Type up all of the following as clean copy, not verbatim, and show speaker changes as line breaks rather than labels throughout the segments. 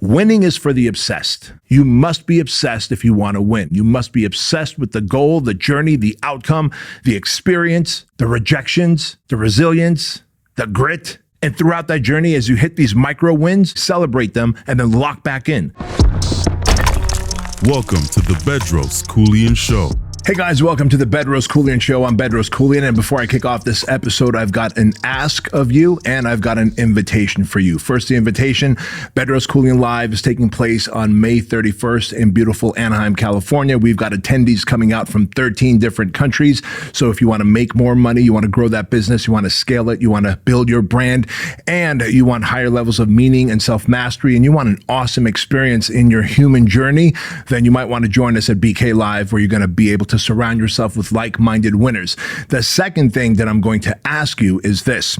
Winning is for the obsessed. You must be obsessed if you want to win. You must be obsessed with the goal, the journey, the outcome, the experience, the rejections, the resilience, the grit. And throughout that journey, as you hit these micro wins, celebrate them and then lock back in.
Welcome to the Bedros Keuilian Show.
Hey guys, welcome to the Bedros Keuilian Show. I'm Bedros Keuilian, and before I kick off this episode, I've got an ask of you and I've got an invitation for you. First, the invitation. Bedros Keuilian Live is taking place on May 31st in beautiful Anaheim, California. We've got attendees coming out from 13 different countries. So if you want to make more money, you want to grow that business, you want to scale it, you want to build your brand, and you want higher levels of meaning and self-mastery, and you want an awesome experience in your human journey, then you might want to join us at BK Live, where you're going to be able to surround yourself with like-minded winners. The second thing that I'm going to ask you is this.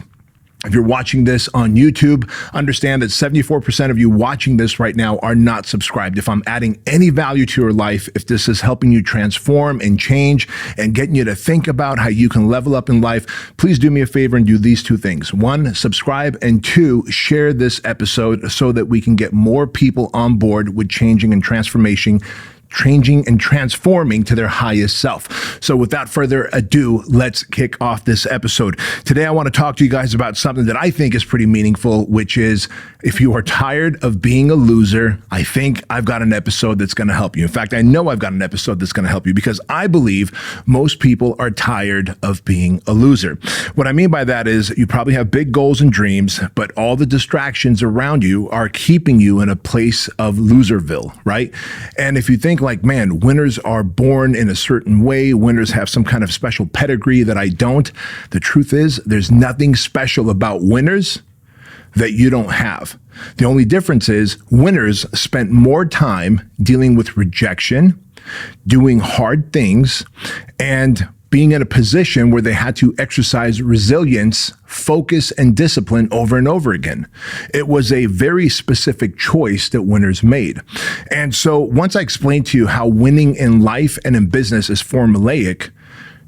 If you're watching this on YouTube, understand that 74% of you watching this right now are not subscribed. If I'm adding any value to your life, if this is helping you transform and change and getting you to think about how you can level up in life, please do me a favor and do these two things. One, subscribe, and two, share this episode so that we can get more people on board with changing and transforming to their highest self. So without further ado, let's kick off this episode. Today, I want to talk to you guys about something that I think is pretty meaningful, which is if you are tired of being a loser, I think I've got an episode that's going to help you. In fact, I know I've got an episode that's going to help you because I believe most people are tired of being a loser. What I mean by that is you probably have big goals and dreams, but all the distractions around you are keeping you in a place of loserville, right? And if you think like, man, winners are born in a certain way. Winners have some kind of special pedigree that I don't. The truth is, there's nothing special about winners that you don't have. The only difference is winners spent more time dealing with rejection, doing hard things, and being in a position where they had to exercise resilience, focus, and discipline over and over again. It was a very specific choice that winners made. And so once I explain to you how winning in life and in business is formulaic,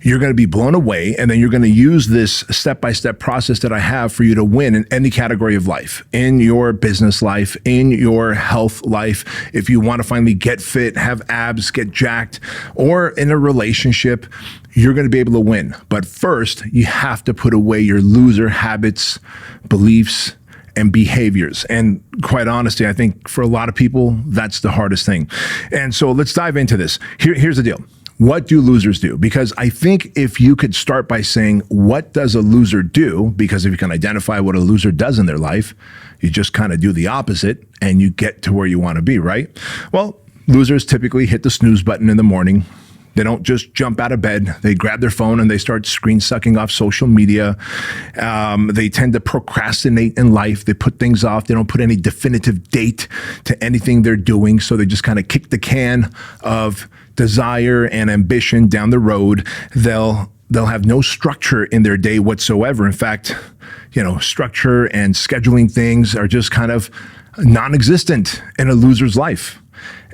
you're going to be blown away, and then you're going to use this step-by-step process that I have for you to win in any category of life, in your business life, in your health life. If you want to finally get fit, have abs, get jacked, or in a relationship, you're going to be able to win. But first, you have to put away your loser habits, beliefs, and behaviors. And quite honestly, I think for a lot of people, that's the hardest thing. And so let's dive into this. Here's the deal. What do losers do? Because I think if you could start by saying, what does a loser do? Because if you can identify what a loser does in their life, you just kind of do the opposite and you get to where you want to be, right? Well, losers typically hit the snooze button in the morning. They don't just jump out of bed. They grab their phone and they start screen sucking off social media. They tend to procrastinate in life. They put things off. They don't put any definitive date to anything they're doing. So they just kind of kick the can of desire and ambition down the road. They'll have no structure in their day whatsoever. In fact, structure and scheduling things are just kind of non-existent in a loser's life.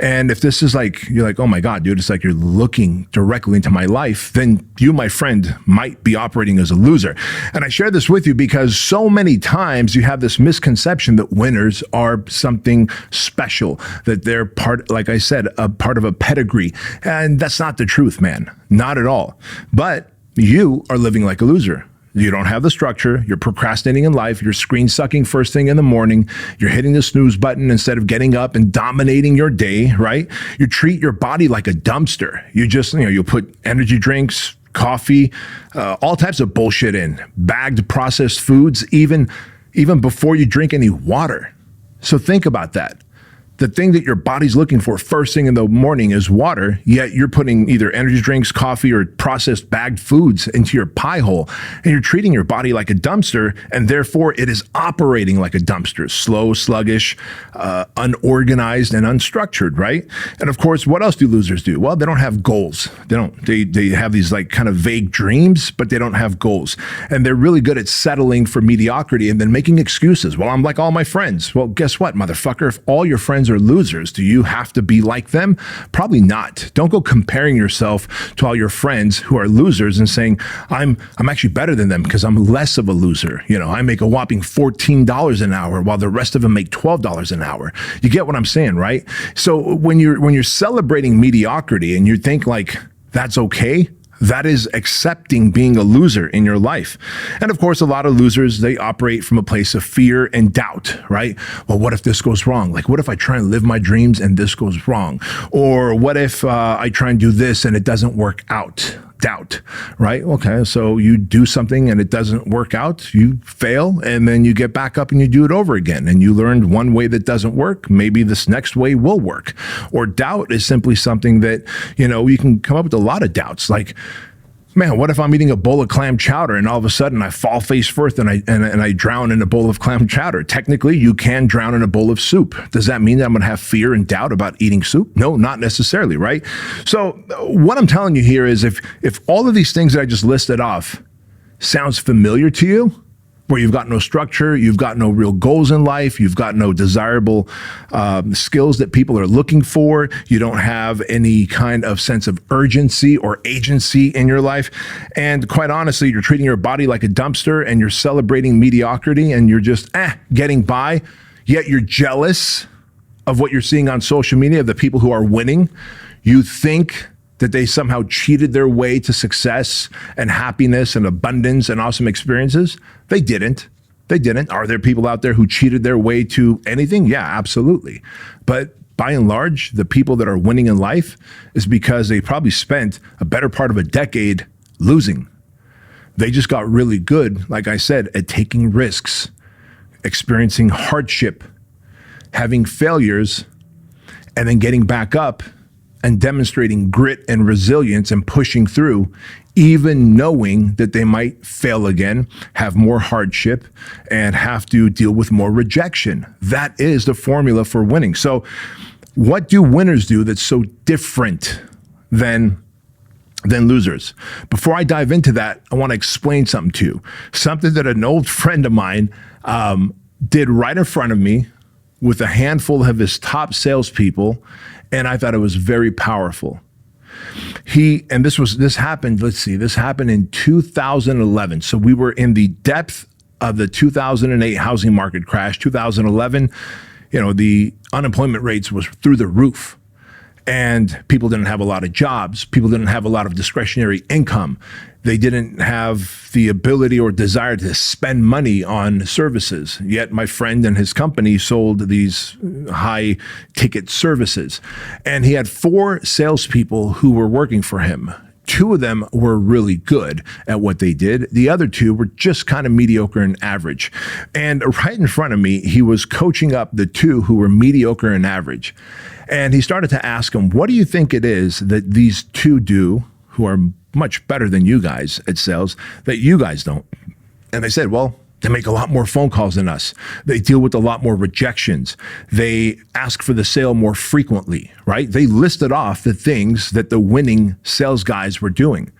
And if this is like, you're like, oh my God, dude, it's like you're looking directly into my life, then you, my friend, might be operating as a loser. And I share this with you because so many times you have this misconception that winners are something special, that they're part, like I said, a part of a pedigree. And that's not the truth, man. Not at all. But you are living like a loser. You don't have the structure. You're procrastinating in life. You're screen sucking first thing in the morning. You're hitting the snooze button instead of getting up and dominating your day, right? You treat your body like a dumpster. You just, you'll put energy drinks, coffee, all types of bullshit in, bagged processed foods, even before you drink any water. So think about that. The thing that your body's looking for first thing in the morning is water, yet you're putting either energy drinks, coffee, or processed bagged foods into your pie hole, and you're treating your body like a dumpster, and therefore it is operating like a dumpster, slow, sluggish, unorganized, and unstructured, right? And of course, what else do losers do? Well, they don't have goals. They have these like kind of vague dreams, but they don't have goals. And they're really good at settling for mediocrity and then making excuses. Well, I'm like all my friends. Well, guess what, motherfucker? If all your friends friends are losers. Do you have to be like them? Probably not. Don't go comparing yourself to all your friends who are losers and saying, I'm actually better than them because I'm less of a loser. I make a whopping $14 an hour while the rest of them make $12 an hour. You get what I'm saying, right? So when you're celebrating mediocrity and you think like that's okay, that is accepting being a loser in your life. And of course, a lot of losers, they operate from a place of fear and doubt, right? Well, what if this goes wrong? Like, what if I try and live my dreams and this goes wrong? Or what if I try and do this and it doesn't work out? Doubt, right? Okay, so you do something and it doesn't work out, you fail, and then you get back up and you do it over again. And you learned one way that doesn't work, maybe this next way will work. Or doubt is simply something that, you can come up with a lot of doubts. Like, man, what if I'm eating a bowl of clam chowder and all of a sudden I fall face first and I drown in a bowl of clam chowder? Technically, you can drown in a bowl of soup. Does that mean that I'm going to have fear and doubt about eating soup? No, not necessarily, right? So what I'm telling you here is if all of these things that I just listed off sounds familiar to you, where you've got no structure, you've got no real goals in life, you've got no desirable skills that people are looking for, you don't have any kind of sense of urgency or agency in your life, and quite honestly, you're treating your body like a dumpster and you're celebrating mediocrity and you're just getting by, yet you're jealous of what you're seeing on social media of the people who are winning. You think that they somehow cheated their way to success and happiness and abundance and awesome experiences. They didn't. Are there people out there who cheated their way to anything? Yeah, absolutely. But by and large, the people that are winning in life is because they probably spent a better part of a decade losing. They just got really good, like I said, at taking risks, experiencing hardship, having failures, and then getting back up and demonstrating grit and resilience and pushing through, even knowing that they might fail again, have more hardship, and have to deal with more rejection. That is the formula for winning. So what do winners do that's so different than losers? Before I dive into that, I want to explain something to you. Something that an old friend of mine did right in front of me with a handful of his top salespeople, and I thought it was very powerful. This happened in 2011. So we were in the depth of the 2008 housing market crash. 2011, the unemployment rates was through the roof. And people didn't have a lot of jobs. People didn't have a lot of discretionary income. They didn't have the ability or desire to spend money on services. Yet my friend and his company sold these high ticket services. And he had 4 salespeople who were working for him. 2 of them were really good at what they did. The other 2 were just kind of mediocre and average. And right in front of me, he was coaching up the 2 who were mediocre and average. And he started to ask them, what do you think it is that these 2 do who are much better than you guys at sales that you guys don't? And they said, well, they make a lot more phone calls than us. They deal with a lot more rejections. They ask for the sale more frequently, right? They listed off the things that the winning sales guys were doing.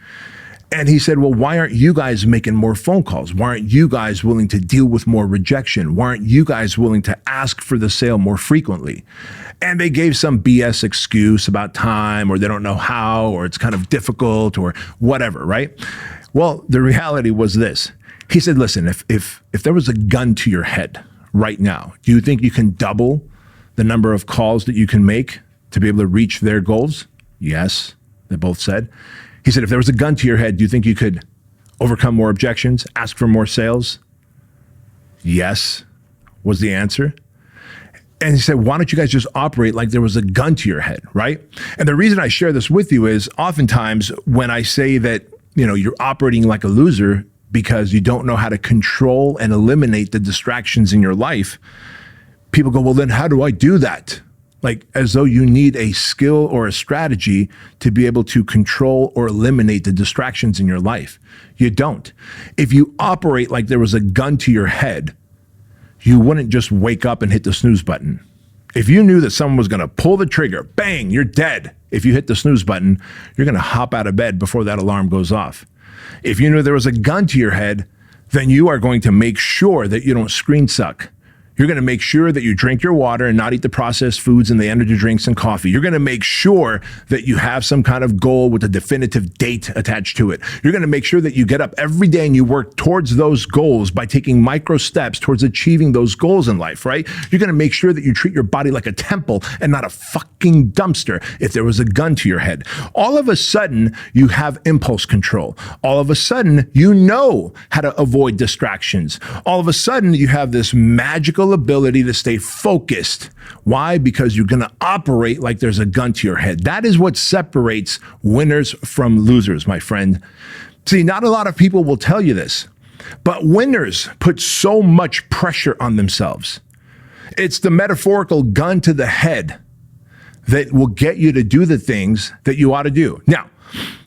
And he said, well, why aren't you guys making more phone calls? Why aren't you guys willing to deal with more rejection? Why aren't you guys willing to ask for the sale more frequently? And they gave some BS excuse about time, or they don't know how, or it's kind of difficult, or whatever, right? Well, the reality was this. He said, listen, if there was a gun to your head right now, do you think you can double the number of calls that you can make to be able to reach their goals? Yes, they both said. He said, if there was a gun to your head, do you think you could overcome more objections, ask for more sales? Yes, was the answer. And he said, why don't you guys just operate like there was a gun to your head, right? And the reason I share this with you is oftentimes when I say that, you're operating like a loser because you don't know how to control and eliminate the distractions in your life, people go, well, then how do I do that? Like as though you need a skill or a strategy to be able to control or eliminate the distractions in your life. You don't. If you operate like there was a gun to your head, you wouldn't just wake up and hit the snooze button. If you knew that someone was going to pull the trigger, bang, you're dead. If you hit the snooze button, you're going to hop out of bed before that alarm goes off. If you knew there was a gun to your head, then you are going to make sure that you don't screen suck. You're going to make sure that you drink your water and not eat the processed foods and the energy drinks and coffee. You're going to make sure that you have some kind of goal with a definitive date attached to it. You're going to make sure that you get up every day and you work towards those goals by taking micro steps towards achieving those goals in life, right? You're going to make sure that you treat your body like a temple and not a fucking dumpster if there was a gun to your head. All of a sudden, you have impulse control. All of a sudden, you know how to avoid distractions. All of a sudden, you have this magical ability to stay focused. Why? Because you're going to operate like there's a gun to your head. That is what separates winners from losers, my friend. See, not a lot of people will tell you this, but winners put so much pressure on themselves. It's the metaphorical gun to the head that will get you to do the things that you ought to do. Now,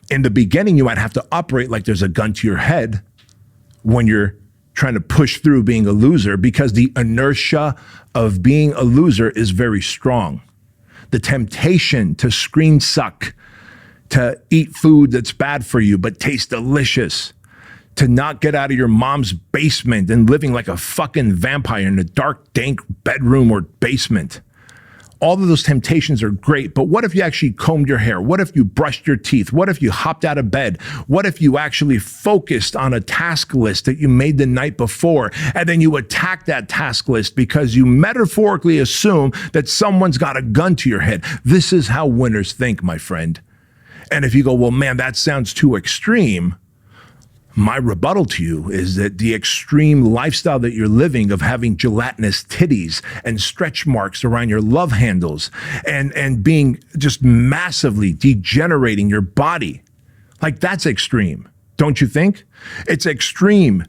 in the beginning, you might have to operate like there's a gun to your head when you're trying to push through being a loser, because the inertia of being a loser is very strong. The temptation to screen suck, to eat food that's bad for you but tastes delicious, to not get out of your mom's basement and living like a fucking vampire in a dark, dank bedroom or basement. All of those temptations are great, but what if you actually combed your hair? What if you brushed your teeth? What if you hopped out of bed? What if you actually focused on a task list that you made the night before, and then you attack that task list because you metaphorically assume that someone's got a gun to your head? This is how winners think, my friend. And if you go, well, man, that sounds too extreme, my rebuttal to you is that the extreme lifestyle that you're living of having gelatinous titties and stretch marks around your love handles and being just massively degenerating your body, like that's extreme, don't you think? It's extreme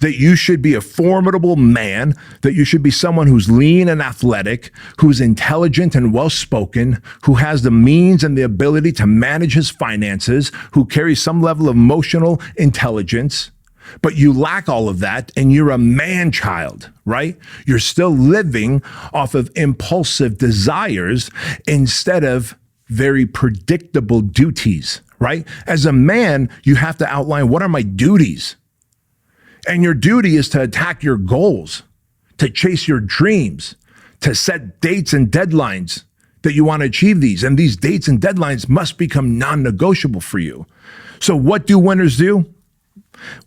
that you should be a formidable man, that you should be someone who's lean and athletic, who's intelligent and well-spoken, who has the means and the ability to manage his finances, who carries some level of emotional intelligence, but you lack all of that and you're a man-child, right? You're still living off of impulsive desires instead of very predictable duties, right? As a man, you have to outline, what are my duties? And your duty is to attack your goals, to chase your dreams, to set dates and deadlines that you want to achieve these. And these dates and deadlines must become non-negotiable for you. So what do winners do?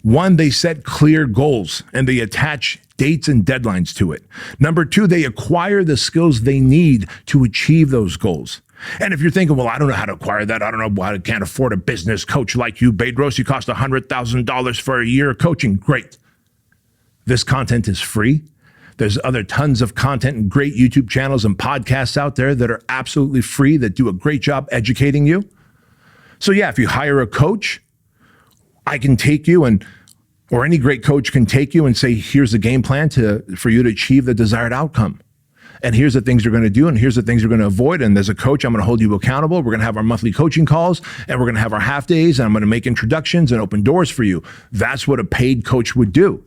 One, they set clear goals and they attach dates and deadlines to it. Number two, they acquire the skills they need to achieve those goals. And if you're thinking, well, I don't know how to acquire that. I don't know why I can't afford a business coach like you, Bedros. You cost $100,000 for a year of coaching. Great. This content is free. There's other tons of content and great YouTube channels and podcasts out there that are absolutely free that do a great job educating you. So yeah, if you hire a coach, I can take you or any great coach can take you and say, here's the game plan for you to achieve the desired outcome. And here's the things you're going to do, and here's the things you're going to avoid. And as a coach, I'm going to hold you accountable. We're going to have our monthly coaching calls, and we're going to have our half days, and I'm going to make introductions and open doors for you. That's what a paid coach would do.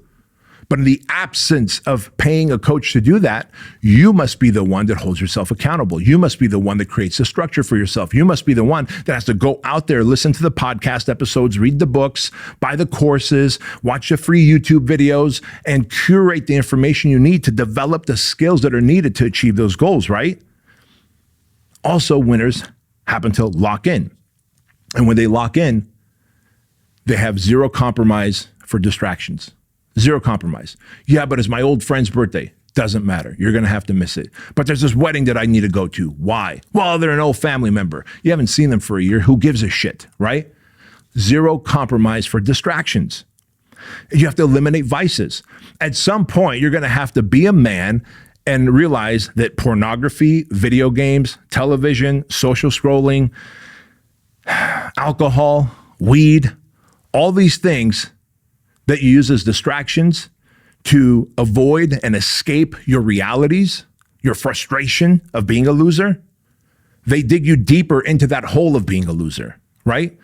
But in the absence of paying a coach to do that, you must be the one that holds yourself accountable. You must be the one that creates the structure for yourself. You must be the one that has to go out there, listen to the podcast episodes, read the books, buy the courses, watch the free YouTube videos, and curate the information you need to develop the skills that are needed to achieve those goals, right? Also, winners happen to lock in. And when they lock in, they have zero compromise for distractions. Zero compromise. Yeah, but it's my old friend's birthday. Doesn't matter. You're going to have to miss it. But there's this wedding that I need to go to. Why? Well, they're an old family member. You haven't seen them for a year. Who gives a shit, right? Zero compromise for distractions. You have to eliminate vices. At some point, you're going to have to be a man and realize that pornography, video games, television, social scrolling, alcohol, weed, all these things that you use as distractions to avoid and escape your realities, your frustration of being a loser, they dig you deeper into that hole of being a loser, right?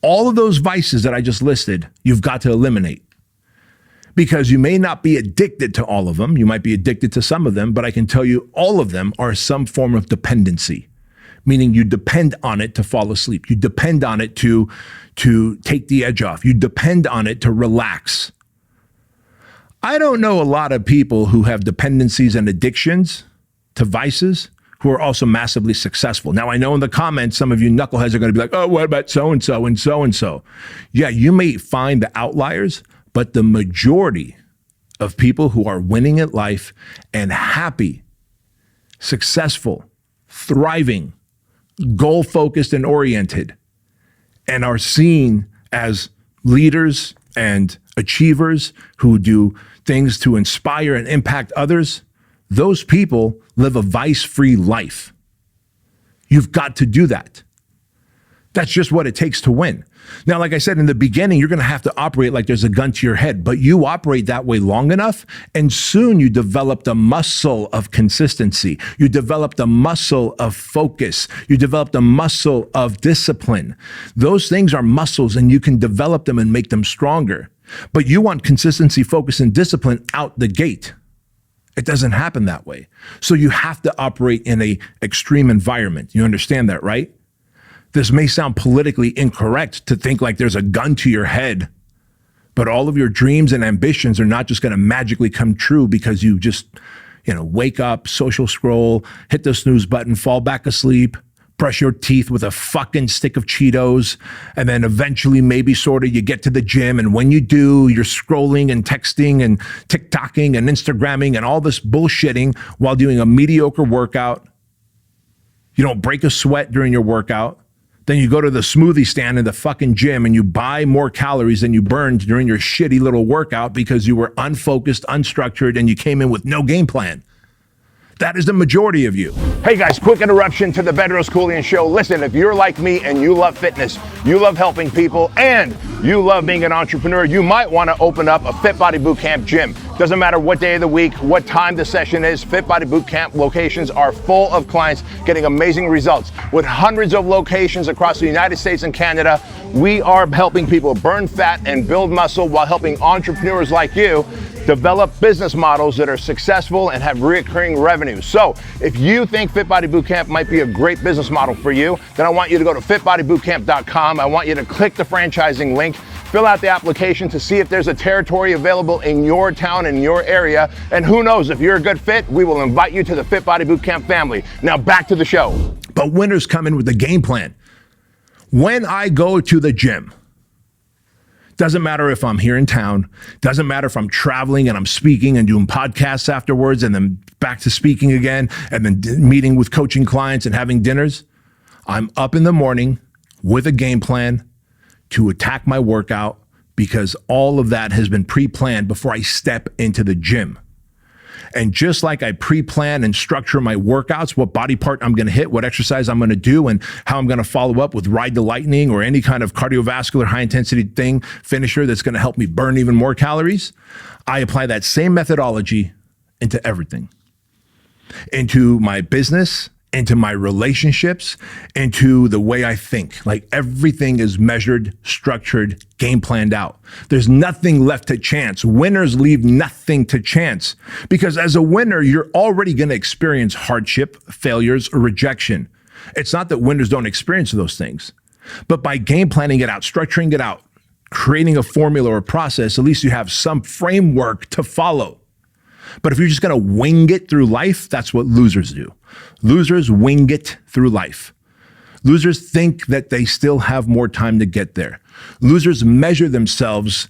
All of those vices that I just listed, you've got to eliminate. Because you may not be addicted to all of them. You might be addicted to some of them, but I can tell you all of them are some form of dependency, meaning you depend on it to fall asleep. You depend on it to take the edge off. You depend on it to relax. I don't know a lot of people who have dependencies and addictions to vices who are also massively successful. Now, I know in the comments, some of you knuckleheads are going to be like, oh, what about so-and-so and so-and-so? Yeah, you may find the outliers, but the majority of people who are winning at life and happy, successful, thriving, goal-focused and oriented, and are seen as leaders and achievers who do things to inspire and impact others, those people live a vice-free life. You've got to do that. That's just what it takes to win. Now, like I said in the beginning, you're going to have to operate like there's a gun to your head, but you operate that way long enough, and soon you develop the muscle of consistency. You develop the muscle of focus. You develop the muscle of discipline. Those things are muscles, and you can develop them and make them stronger. But you want consistency, focus, and discipline out the gate. It doesn't happen that way. So you have to operate in an extreme environment. You understand that, right? This may sound politically incorrect to think like there's a gun to your head, but all of your dreams and ambitions are not just going to magically come true because you just, wake up, social scroll, hit the snooze button, fall back asleep, brush your teeth with a fucking stick of Cheetos, and then eventually maybe sort of you get to the gym, and when you do, you're scrolling and texting and TikToking and Instagramming and all this bullshitting while doing a mediocre workout. You don't break a sweat during your workout. Then you go to the smoothie stand in the fucking gym and you buy more calories than you burned during your shitty little workout because you were unfocused, unstructured, and you came in with no game plan. That is the majority of you.
Hey guys, quick interruption to the Bedros Keuilian Show. Listen, if you're like me and you love fitness, you love helping people, and you love being an entrepreneur, you might want to open up a Fit Body Bootcamp gym. Doesn't matter what day of the week, what time the session is, Fit Body Bootcamp locations are full of clients getting amazing results. With hundreds of locations across the United States and Canada, we are helping people burn fat and build muscle while helping entrepreneurs like you develop business models that are successful and have recurring revenue. So if you think Fit Body Bootcamp might be a great business model for you, then I want you to go to fitbodybootcamp.com. I want you to click the franchising link, fill out the application to see if there's a territory available in your town, in your area. And who knows, if you're a good fit, we will invite you to the Fit Body Bootcamp family. Now back to the show.
But winners come in with a game plan. When I go to the gym, doesn't matter if I'm here in town, doesn't matter if I'm traveling and I'm speaking and doing podcasts afterwards and then back to speaking again and then meeting with coaching clients and having dinners. I'm up in the morning with a game plan to attack my workout because all of that has been pre-planned before I step into the gym. And just like I pre-plan and structure my workouts, what body part I'm going to hit, what exercise I'm going to do, and how I'm going to follow up with Ride the Lightning or any kind of cardiovascular high-intensity thing, finisher that's going to help me burn even more calories, I apply that same methodology into everything. Into my business, into my relationships, into the way I think. Like everything is measured, structured, game planned out. There's nothing left to chance. Winners leave nothing to chance because as a winner, you're already going to experience hardship, failures, or rejection. It's not that winners don't experience those things, but by game planning it out, structuring it out, creating a formula or process, at least you have some framework to follow. But if you're just going to wing it through life, that's what losers do. Losers wing it through life. Losers think that they still have more time to get there. Losers measure themselves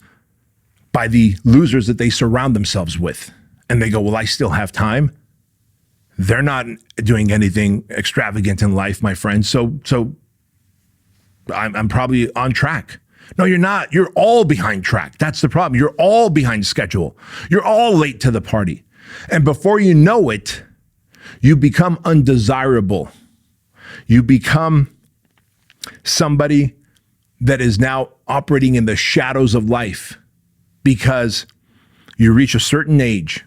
by the losers that they surround themselves with. And they go, well, I still have time. They're not doing anything extravagant in life, my friend. So I'm probably on track. No, you're not. You're all behind track. That's the problem. You're all behind schedule. You're all late to the party. And before you know it, you become undesirable. You become somebody that is now operating in the shadows of life because you reach a certain age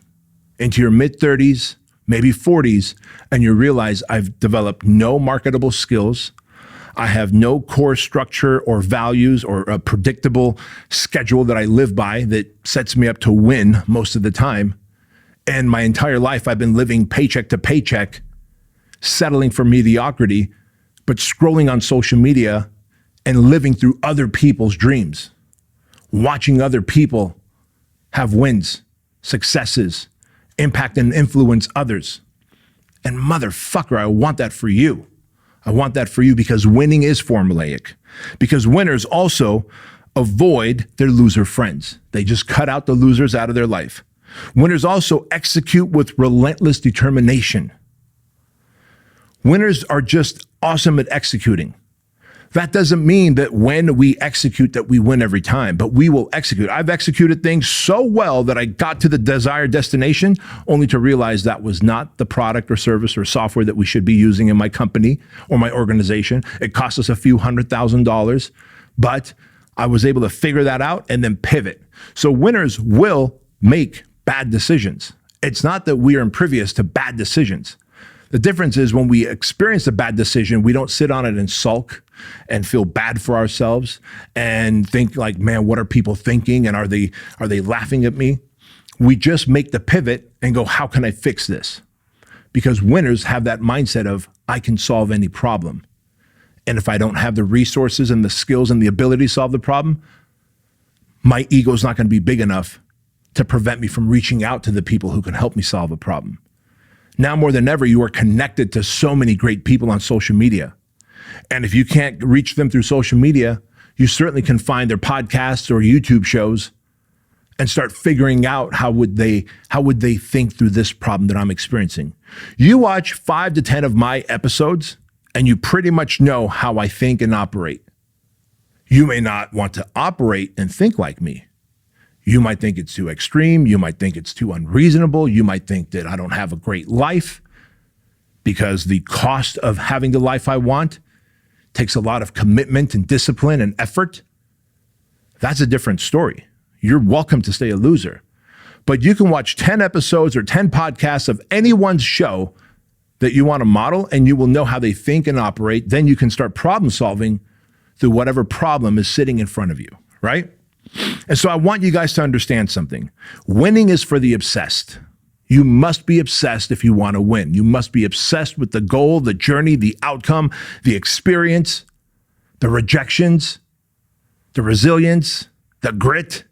into your mid-30s, maybe 40s, and you realize I've developed no marketable skills. I have no core structure or values or a predictable schedule that I live by that sets me up to win most of the time. And my entire life, I've been living paycheck to paycheck, settling for mediocrity, but scrolling on social media and living through other people's dreams, watching other people have wins, successes, impact and influence others. And motherfucker, I want that for you. I want that for you because winning is formulaic. Because winners also avoid their loser friends. They just cut out the losers out of their life. Winners also execute with relentless determination. Winners are just awesome at executing. That doesn't mean that when we execute that we win every time, but we will execute. I've executed things so well that I got to the desired destination only to realize that was not the product or service or software that we should be using in my company or my organization. It cost us a few $100,000, but I was able to figure that out and then pivot. So winners will make bad decisions. It's not that we are impervious to bad decisions. The difference is when we experience a bad decision, we don't sit on it and sulk and feel bad for ourselves and think like, man, what are people thinking? And are they laughing at me? We just make the pivot and go, how can I fix this? Because winners have that mindset of, I can solve any problem. And if I don't have the resources and the skills and the ability to solve the problem, my ego is not going to be big enough to prevent me from reaching out to the people who can help me solve a problem. Now more than ever, you are connected to so many great people on social media. And if you can't reach them through social media, you certainly can find their podcasts or YouTube shows and start figuring out how would they think through this problem that I'm experiencing. You watch 5 to 10 of my episodes and you pretty much know how I think and operate. You may not want to operate and think like me. You might think it's too extreme. You might think it's too unreasonable. You might think that I don't have a great life because the cost of having the life I want takes a lot of commitment and discipline and effort. That's a different story. You're welcome to stay a loser. But you can watch 10 episodes or 10 podcasts of anyone's show that you want to model, and you will know how they think and operate. Then you can start problem solving through whatever problem is sitting in front of you, right? And so I want you guys to understand something. Winning is for the obsessed. You must be obsessed if you want to win. You must be obsessed with the goal, the journey, the outcome, the experience, the rejections, the resilience, the grit,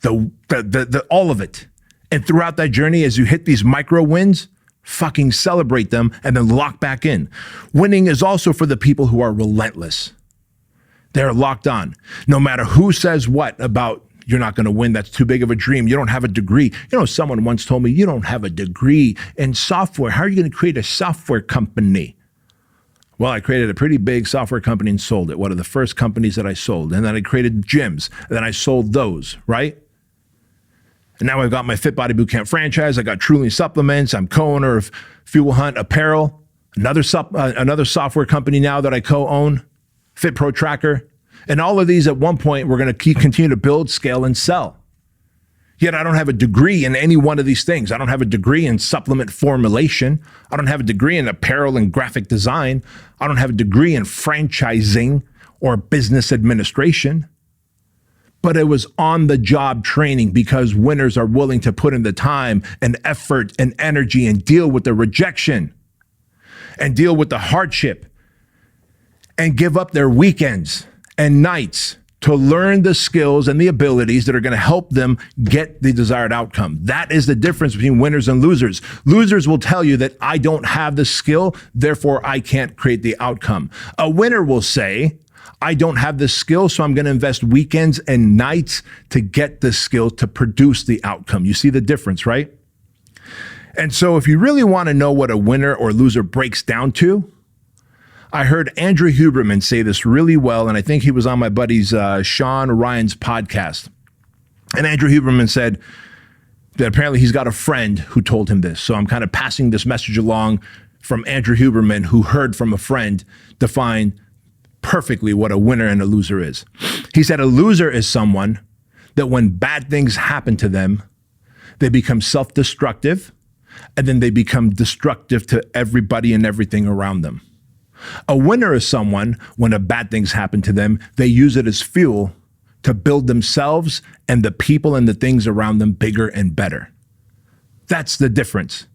the all of it. And throughout that journey, as you hit these micro wins, fucking celebrate them and then lock back in. Winning is also for the people who are relentless. They're locked on. No matter who says what about you're not going to win, that's too big of a dream, you don't have a degree. You know, someone once told me, you don't have a degree in software. How are you going to create a software company? Well, I created a pretty big software company and sold it. One of the first companies that I sold. And then I created gyms. And then I sold those, right? And now I've got my Fit Body Bootcamp franchise. I got Truly Supplements. I'm co-owner of Fuel Hunt Apparel, another software company now that I co-own, Fit Pro Tracker. And all of these at one point, we're going to continue to build, scale, and sell. Yet I don't have a degree in any one of these things. I don't have a degree in supplement formulation. I don't have a degree in apparel and graphic design. I don't have a degree in franchising or business administration. But it was on-the-job training because winners are willing to put in the time and effort and energy and deal with the rejection and deal with the hardship and give up their weekends and nights to learn the skills and the abilities that are going to help them get the desired outcome. That is the difference between winners and losers. Losers will tell you that I don't have the skill, therefore I can't create the outcome. A winner will say, I don't have the skill, so I'm going to invest weekends and nights to get the skill to produce the outcome. You see the difference, right? And so if you really want to know what a winner or loser breaks down to, I heard Andrew Huberman say this really well, and I think he was on my buddy's Sean Ryan's podcast. And Andrew Huberman said that apparently he's got a friend who told him this. So I'm kind of passing this message along from Andrew Huberman, who heard from a friend define perfectly what a winner and a loser is. He said a loser is someone that when bad things happen to them, they become self-destructive, and then they become destructive to everybody and everything around them. A winner is someone, when bad things happen to them, they use it as fuel to build themselves and the people and the things around them bigger and better. That's the difference.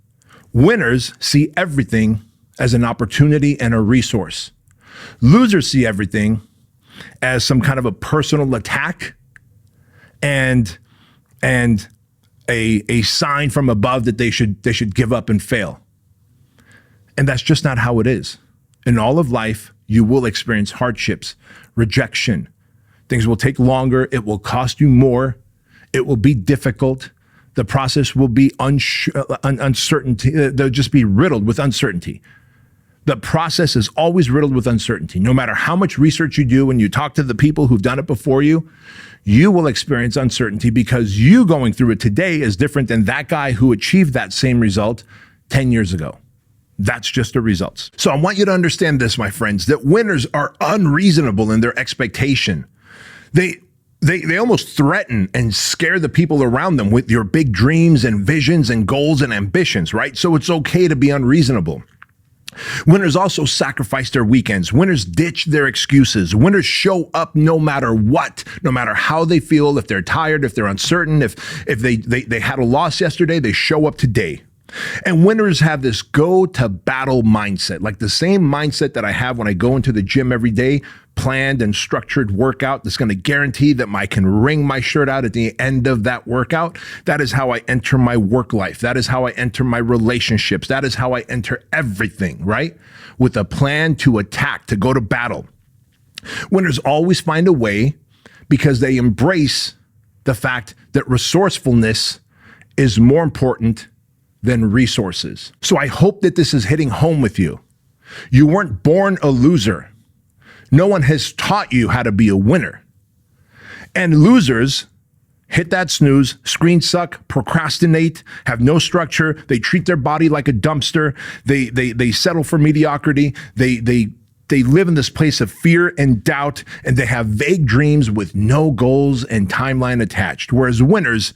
Winners see everything as an opportunity and a resource. Losers see everything as some kind of a personal attack and a sign from above that they should give up and fail. And that's just not how it is. In all of life, you will experience hardships, rejection. Things will take longer. It will cost you more. It will be difficult. The process will be uncertainty. They'll just be riddled with uncertainty. The process is always riddled with uncertainty. No matter how much research you do and you talk to the people who've done it before you, you will experience uncertainty because you going through it today is different than that guy who achieved that same result 10 years ago. That's just the results. So I want you to understand this, my friends, that winners are unreasonable in their expectation. They almost threaten and scare the people around them with your big dreams and visions and goals and ambitions, right? So it's okay to be unreasonable. Winners also sacrifice their weekends. Winners ditch their excuses. Winners show up no matter what, no matter how they feel, if they're tired, if they're uncertain, if they had a loss yesterday, they show up today. And winners have this go to battle mindset, like the same mindset that I have when I go into the gym every day, planned and structured workout that's going to guarantee that I can wring my shirt out at the end of that workout. That is how I enter my work life. That is how I enter my relationships. That is how I enter everything, right? With a plan to attack, to go to battle. Winners always find a way because they embrace the fact that resourcefulness is more important than resources. So I hope that this is hitting home with you. You weren't born a loser. No one has taught you how to be a winner. And losers hit that snooze, screen suck, procrastinate, have no structure. They treat their body like a dumpster. They settle for mediocrity. They live in this place of fear and doubt, and they have vague dreams with no goals and timeline attached. Whereas winners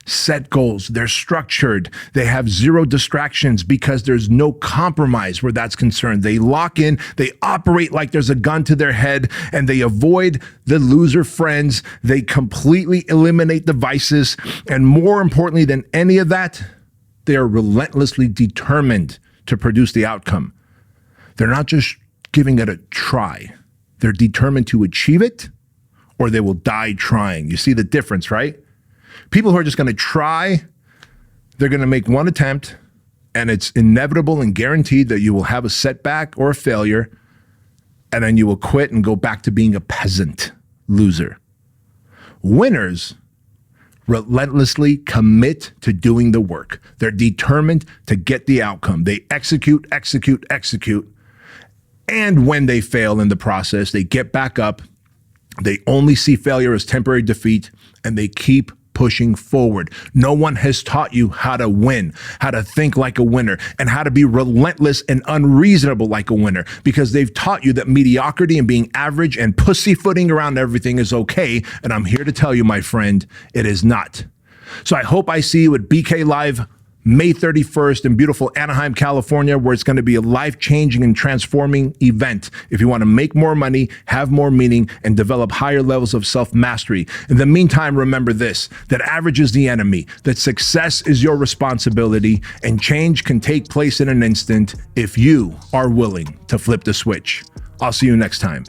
set goals. They're structured. They have zero distractions because there's no compromise where that's concerned. They lock in, they operate like there's a gun to their head, and they avoid the loser friends. They completely eliminate the vices. And more importantly than any of that, they are relentlessly determined to produce the outcome. They're not just giving it a try. They're determined to achieve it, or they will die trying. You see the difference, right? People who are just going to try, they're going to make one attempt, and it's inevitable and guaranteed that you will have a setback or a failure, and then you will quit and go back to being a peasant loser. Winners relentlessly commit to doing the work. They're determined to get the outcome. They execute. And when they fail in the process, they get back up. They only see failure as temporary defeat, and they keep pushing forward. No one has taught you how to win, how to think like a winner, and how to be relentless and unreasonable like a winner, because they've taught you that mediocrity and being average and pussyfooting around everything is okay. And I'm here to tell you, my friend, it is not. So I hope I see you at BK Live May 31st in beautiful Anaheim, California, where it's going to be a life-changing and transforming event. If you want to make more money, have more meaning, and develop higher levels of self-mastery. In the meantime, remember this, that average is the enemy, that success is your responsibility, and change can take place in an instant if you are willing to flip the switch. I'll see you next time.